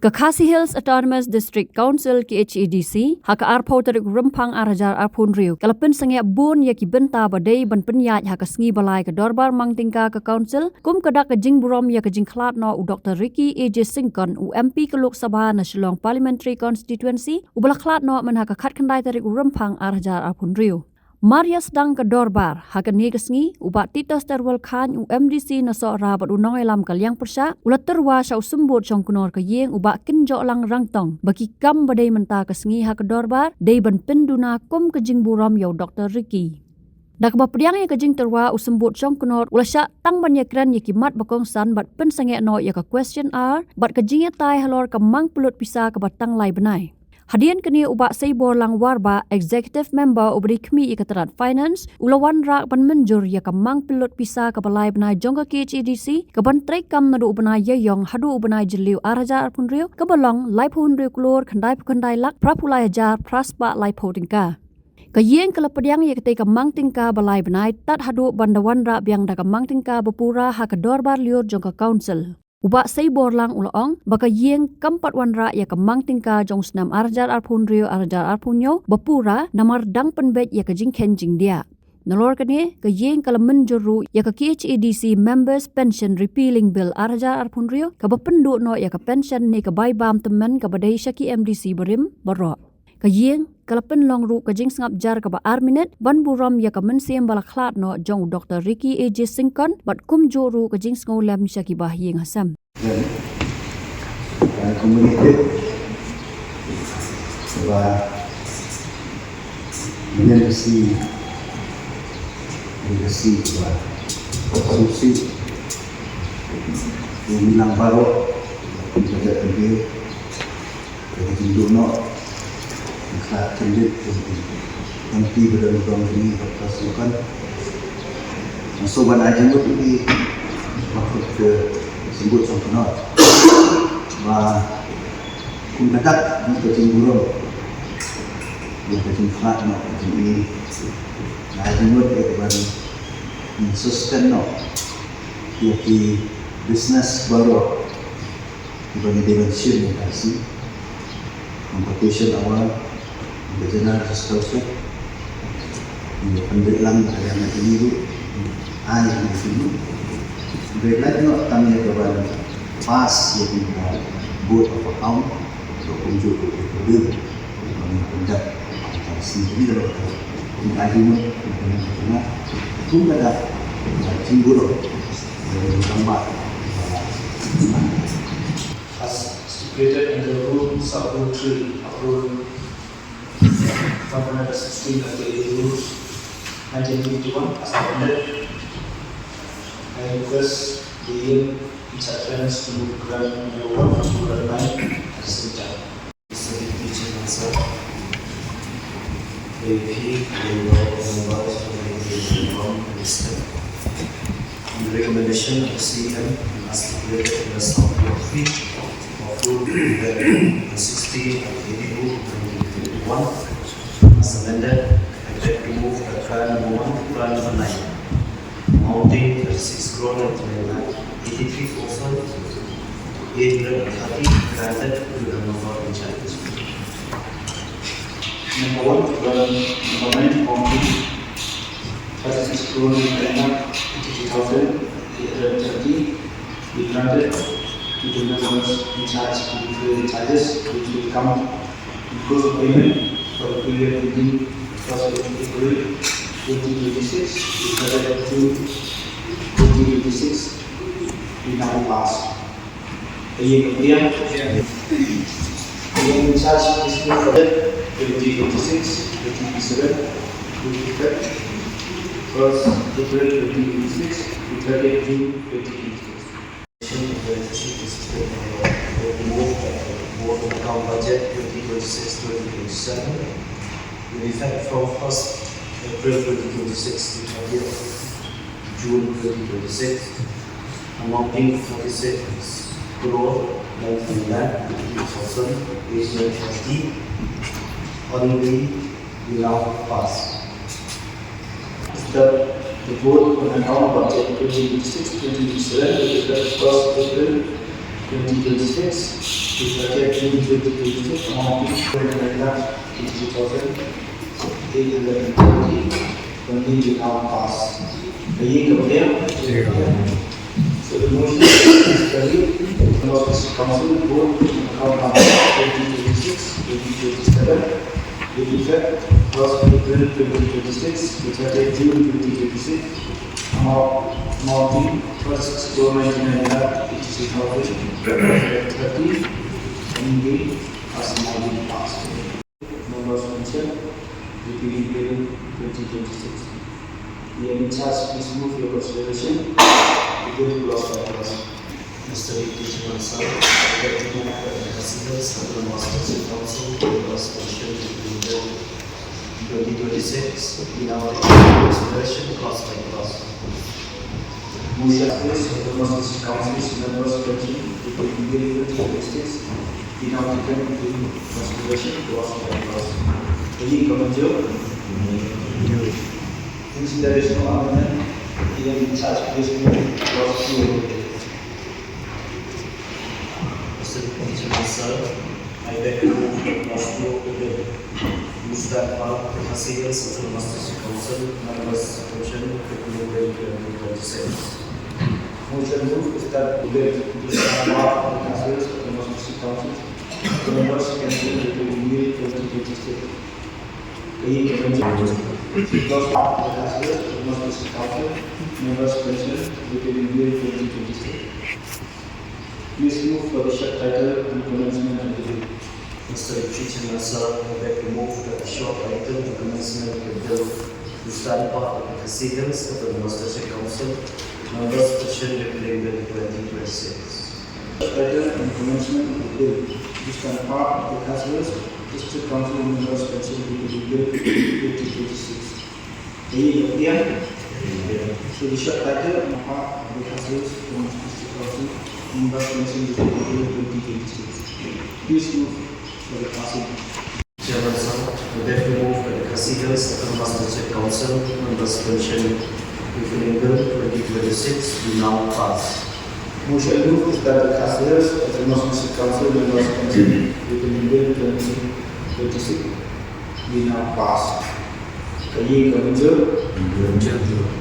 Khasi Hills Autonomous District Council KHADC haka arpo tarik rempang arajar arpun riu kalapin sengya bun ya ki benta badai ban penyat haka sengi balai ke Dorbar Mang Tyngka ke council kum kedak ke Jingburom ya ke Jingkhlat no u Dr. Ïaid u MP ke Lok Sabha na Shillong Parliamentary Constituency u balaklat no men haka khat khandai tarik rempang arajar arpun riu Maria sedang ke Dorbar, haka ni kesngi, ubat titas terwal khan UMDC na so rabat unong elam kalyang persya, ulat terwa sa usumbut syong kunor ke yeng ubat kinjo lang rangtong, bagi kam badai menta kesngi haka Dorbar, day ban penduna kum ke Jingburom yau Dr. Ïaid. Dak bapdiang ya ke jing terwa usumbut syong kunor ulasya tang ban yakran ya kimat bakong san bat pen sange no ya ke question R, bat ke jing tai halor ke mang pelut pisa ke batang lai Bnai. Hadian kini ubak seibor lang warba executive member ubri kmi ikataran finance ulawan rak ban Mynjur ya kamang pilot pisa ke balai Bnai jongka KHADC ke ban trek kam nadu Bnai yayong hadu Bnai jeliu araja arpun riu ke balong lai pun riu klur khandai lak prapulai ajar praspa lai po Tyngka. Kayeng kelapadiang ya ketika Mang Tyngka balai Bnai tat hadu bandawan rak biang da Mang Tyngka bepura ha ke Dorbar liur jongka council. Ubak seibor lang ulaong baka yeng kampat wanra ya ke Mang Tyngka jong senam arajar arpun riu arajar arpunyo bepura namar dang penbet ya ke jingken jing dia. Nalor kene ke yeng kala Mynjur ya ke KHADC members pension repealing bill arajar arpun riu ke bependuk no ya ke pension ni ke baibam temen ke badai syaki MDC berim berok. Ke yeng kala penlong ru ke jing sengap jar ke ba arminit ban buram ya ke mensiem balaklat no jong Dr. Ïaid bat kum joru ke jing sengolem syaki bah yeng hasam. Komunitif bahwa legasi bahwa konsumsi yang bilang baru kita pergi ke Jingburom kita cendit MP berdua ini berpasukan masuk Bnai jemput ini waktu ke sebut sampai và cũng đã cắt những cái Jingburom những cái Jingkhlat nó jadi là jemput itu baru sustain no jadi business baru dibanding dimension yang kasih competition awal berjalan seterusnya ini pendeklan yang ada ini air di sini pendeklan itu kami kepada pas yang buat apa kaum untuk kunjung ke kedua menghadap antara sini dalam mengajukan dengan pun ada Jingburom dari Dorbar as stipulated in the rules of Rule 3 of Rule 116 of the Rules 1951 as amended. I request the instructions to grant your work to grant mine at the same time. So the teaching answer. If he will work on the words for the wrong minister. The recommendation of the CM as stipulated in the Assembly of Rule 160 of the Rule 2021 as amended, I beg to move the trial number 1 to trial number 9, amounting 36 crore and 83,830 granted to the number in charge. Number 1, trial number 9, amounting 36 crore and 83,830 be granted to the members in charge to declare the charges which will come in course of payment for the period beginning 1st of April 2026 to 2026 we now pass. The year in charge is for 2026, 2027 will be effect 1st April 2026 to 30th June 2026. Board account budget 2026-2027 with effect from 1st April 2026 to 30th June 2026 amounting 46 crore 99,830 only will now pass. The board on account budget 2026-2027 with effect 1st April 2026 June 2022 amounting to 2,830 only we now pass. The year so the motion is carried. Notice Council Board account number 2026-2027 with effect 1st April 2026 to 30th June 2026 amounting first government in India 80,030 only as now being passed. Members mentioned repeating bill 2026. The charge please move your consideration. The bill clause by clause. Mr. Teacher Sir, I recommend that the considers of the Masters Council was special bill 2026 in our consideration clause by clause. Motion is the Masters Council's members mentioned the bill 2026 in our consideration clause by clause. Any Mynjur? Since there is no amendment, the charge please move clause 2. Mr. Teacher Sir, I recommend the clause 2 of the bill. Use that part of the considers of the Masters Council members mentioned in bill 2026. Motion move is that the bill is part of the considers of the Masters Council. The members can see the bill 2026. Any clause part of the considers of the Masters Council. Members mentioned the bill 2026. Please move for the short title and commencement of the bill. Mr. Teacher Sir, I beg to move that the short title and commencement of the bill to stand part of the proceedings of the Masters Council members petition repealing bill 2026. Title and commencement of the bill. This can part of the Councilors, District Council members mentioned in the bill 2026. Ïaid. So the short title and part of the Councilors from District Council members mentioned in the bill 2026. Please move for the passing. Chairman Sir, I beg to move that the proceedings of the Masters Council members petition repealing bill 2026 be now passed. Motion move is that the Councilors of the Masters Council members mentioned in the bill 2026 be now passed. Mynjur.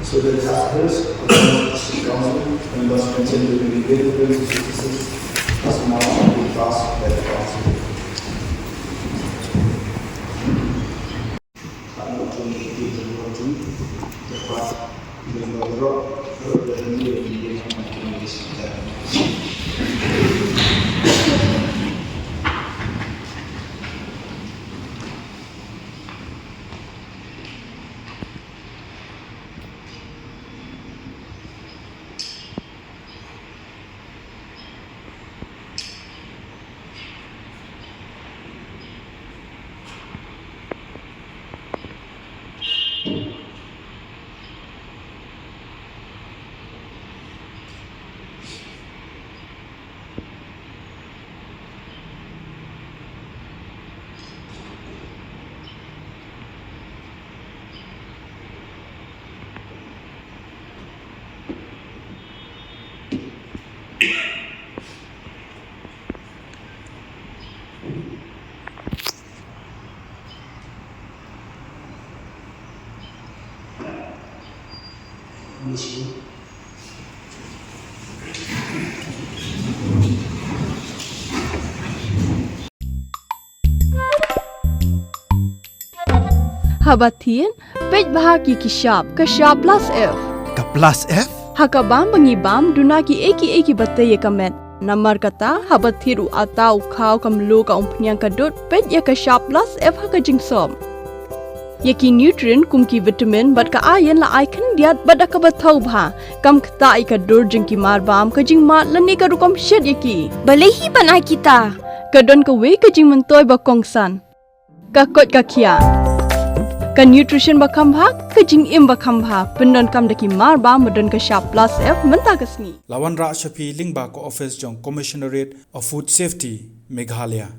So the Councilors of the Masters Council members mentioned in the bill 2026 has now been passed by the Council. Habatin, pej bahagi kishap plus F. Ka plus F? Hakabam bangibam dunaki eki batay kamet. Namar kata habathiru atau kau kamlu ka umpnyang kadut pej ya kishap plus F haka jingsom. Yaki nutrient kumki vitamin bat ka ayan la aikan diat bat ka bathau bha kam kata ika dur jingki marbam ka jingmat lani ka rukom shed yaki. Balehi banai kita. Kadon ka we ka jing mentoy ba kongsan. Ka kot ka kia. Ka nutrition ba khambha ka jing im ba khambha pendon kam daki marba medon ka sharp plus F menta kasni. Lawan Ra Shafi Lingba ko office jong Commissionerate of Food Safety Meghalaya.